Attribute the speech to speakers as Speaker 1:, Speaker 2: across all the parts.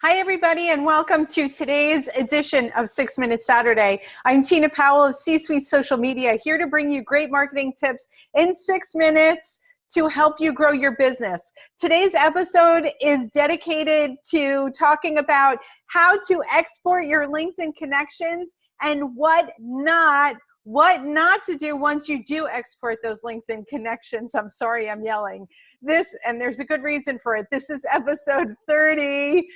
Speaker 1: Hi, everybody, and welcome to today's edition of 6 Minutes Saturday. I'm Tina Powell of C-Suite Social Media, here to bring you great marketing tips in 6 minutes to help you grow your business. Today's episode is dedicated to talking about how to export your LinkedIn connections and what not to do once you do export those LinkedIn connections. I'm sorry, I'm yelling. And there's a good reason for it. This is episode 30,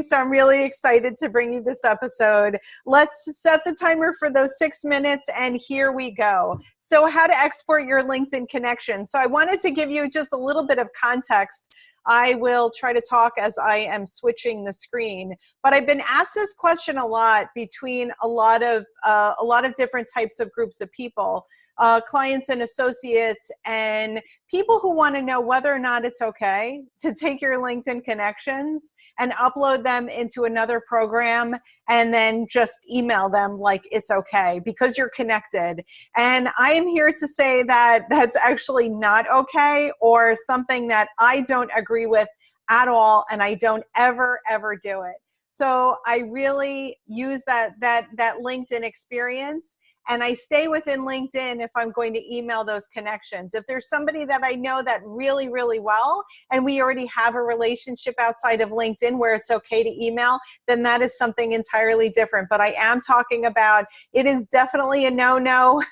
Speaker 1: so I'm really excited to bring you this episode. Let's set the timer for those 6 minutes, and here we go. So how to export your LinkedIn connection. So I wanted to give you just a little bit of context. I will try to talk as I am switching the screen, but I've been asked this question a lot between a lot of different types of groups of people. Clients and associates and people who want to know whether or not it's okay to take your LinkedIn connections and upload them into another program and then just email them like it's okay because you're connected. And I am here to say that that's actually not okay, or something that I don't agree with at all, and I don't ever do it. So I really use that LinkedIn experience, and I stay within LinkedIn if I'm going to email those connections. If there's somebody that I know that really well, and we already have a relationship outside of LinkedIn where it's okay to email, then that is something entirely different. But I am talking about, it is definitely a no-no.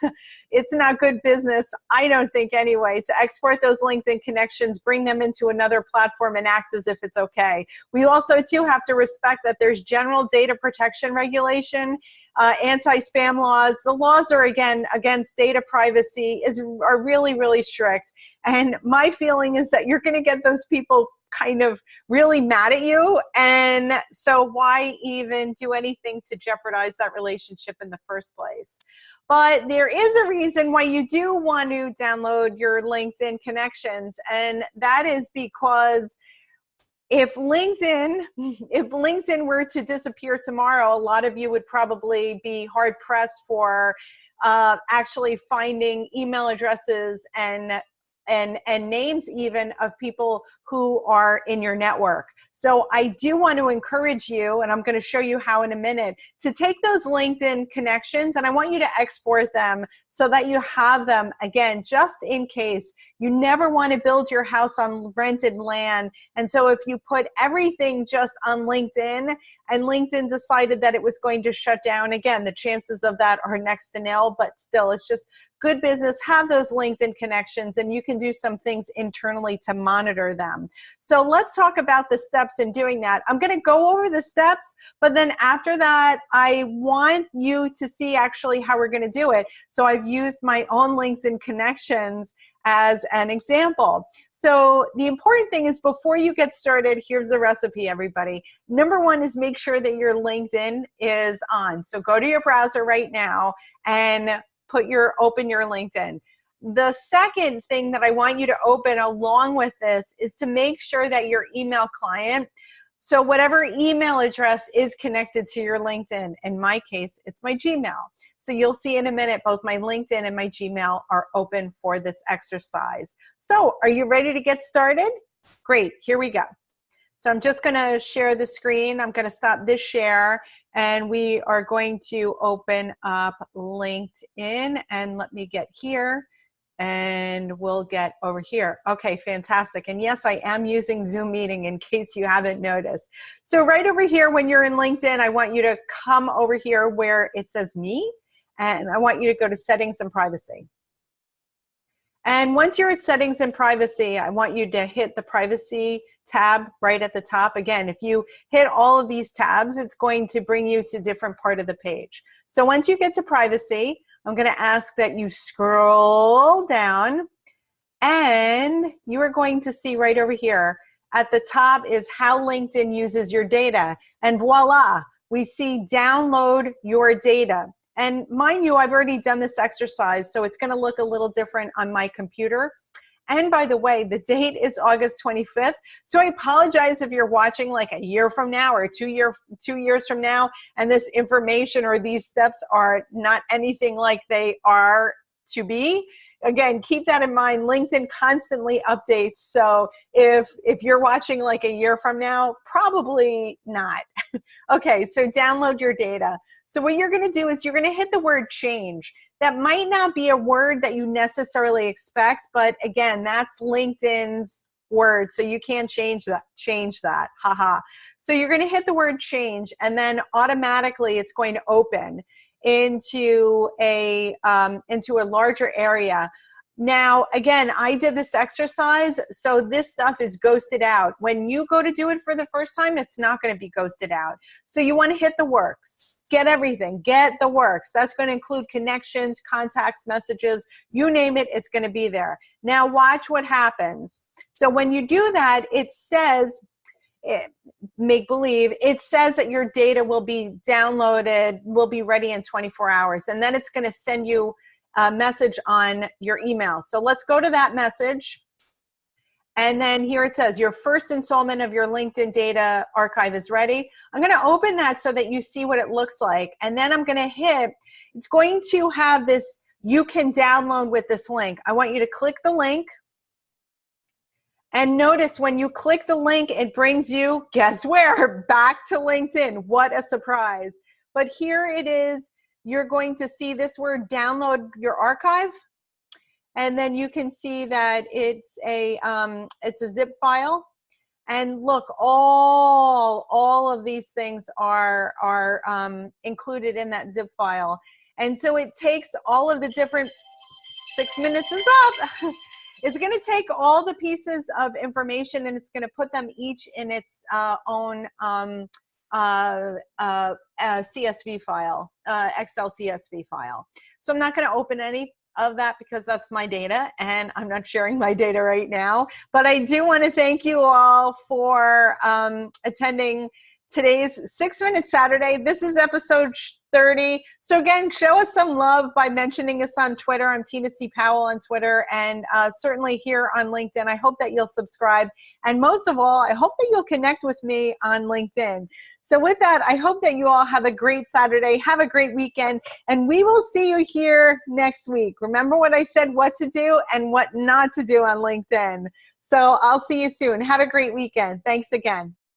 Speaker 1: It's not good business, I don't think anyway, to export those LinkedIn connections, bring them into another platform and act as if it's okay. We also too have to respect that there's general data protection regulation, anti-spam laws. The laws are, again, against data privacy are really strict. And my feeling is that you're going to get those people kind of really mad at you. And so why even do anything to jeopardize that relationship in the first place? But there is a reason why you do want to download your LinkedIn connections. And that is because if LinkedIn were to disappear tomorrow, a lot of you would probably be hard pressed for actually finding email addresses and names even of people who are in your network. So I do want to encourage you, and I'm going to show you how in a minute, to take those LinkedIn connections, and I want you to export them so that you have them, again, just in case. You never want to build your house on rented land. And so if you put everything just on LinkedIn, and LinkedIn decided that it was going to shut down, again, the chances of that are next to nil, but still, it's just good business. Have those LinkedIn connections, and you can do some things internally to monitor them. So let's talk about the steps in doing that. I'm going to go over the steps, but then after that, I want you to see actually how we're going to do it. So I've used my own LinkedIn connections as an example. So the important thing is, before you get started, here's the recipe, everybody. Number one is make sure that your LinkedIn is on. So go to your browser right now and open your LinkedIn. The second thing that I want you to open along with this is to make sure that your email client, so whatever email address is connected to your LinkedIn, in my case, it's my Gmail. So you'll see in a minute, both my LinkedIn and my Gmail are open for this exercise. So are you ready to get started? Great, here we go. So I'm just going to share the screen. I'm going to stop this share, and we are going to open up LinkedIn, and let me get here. And we'll get over here. Okay, fantastic. And yes, I am using Zoom meeting in case you haven't noticed. So right over here, when you're in LinkedIn, I want you to come over here where it says me, and I want you to go to settings and privacy. And once you're at settings and privacy, I want you to hit the privacy tab right at the top. Again, if you hit all of these tabs, it's going to bring you to a different part of the page. So once you get to privacy, I'm going to ask that you scroll down, and you are going to see right over here at the top is how LinkedIn uses your data. And voila, we see download your data. And mind you, I've already done this exercise, so it's going to look a little different on my computer. And by the way, the date is August 25th. So I apologize if you're watching like a year from now or 2 years from now, and this information or these steps are not anything like they are to be. again, keep that in mind. LinkedIn constantly updates. So if you're watching like a year from now, probably not. Okay, so download your data. So what you're going to do is you're going to hit the word change. That might not be a word that you necessarily expect, but again, that's LinkedIn's word, so you can't change that. Haha. So you're going to hit the word change, and then automatically it's going to open into a larger area. Now, again, I did this exercise, so this stuff is ghosted out. When you go to do it for the first time, it's not going to be ghosted out. So you want to hit the works. Get everything. Get the works. That's going to include connections, contacts, messages, you name it, it's going to be there. Now watch what happens. So when you do that, it says, make believe, it says that your data will be downloaded, will be ready in 24 hours. And then it's going to send you a message on your email. So let's go to that message. And then here it says, your first installment of your LinkedIn data archive is ready. I'm going to open that so that you see what it looks like. And then I'm going to hit, it's going to have this, you can download with this link. I want you to click the link. And notice when you click the link, it brings you, guess where? Back to LinkedIn. What a surprise. But here it is. You're going to see this word, download your archive. And then you can see that it's a zip file. And look, all of these things are included in that zip file. And so it takes all of the different, 6 minutes is up. It's going to take all the pieces of information and it's going to put them each in its own CSV file, Excel CSV file. So I'm not going to open any of that because that's my data and I'm not sharing my data right now. But I do want to thank you all for attending today's 6 Minute Saturday. This is episode 30. So again, show us some love by mentioning us on Twitter. I'm Tina C. Powell on Twitter, and certainly here on LinkedIn. I hope that you'll subscribe. And most of all, I hope that you'll connect with me on LinkedIn. So with that, I hope that you all have a great Saturday, have a great weekend, and we will see you here next week. Remember what I said, what to do and what not to do on LinkedIn. So I'll see you soon. Have a great weekend. Thanks again.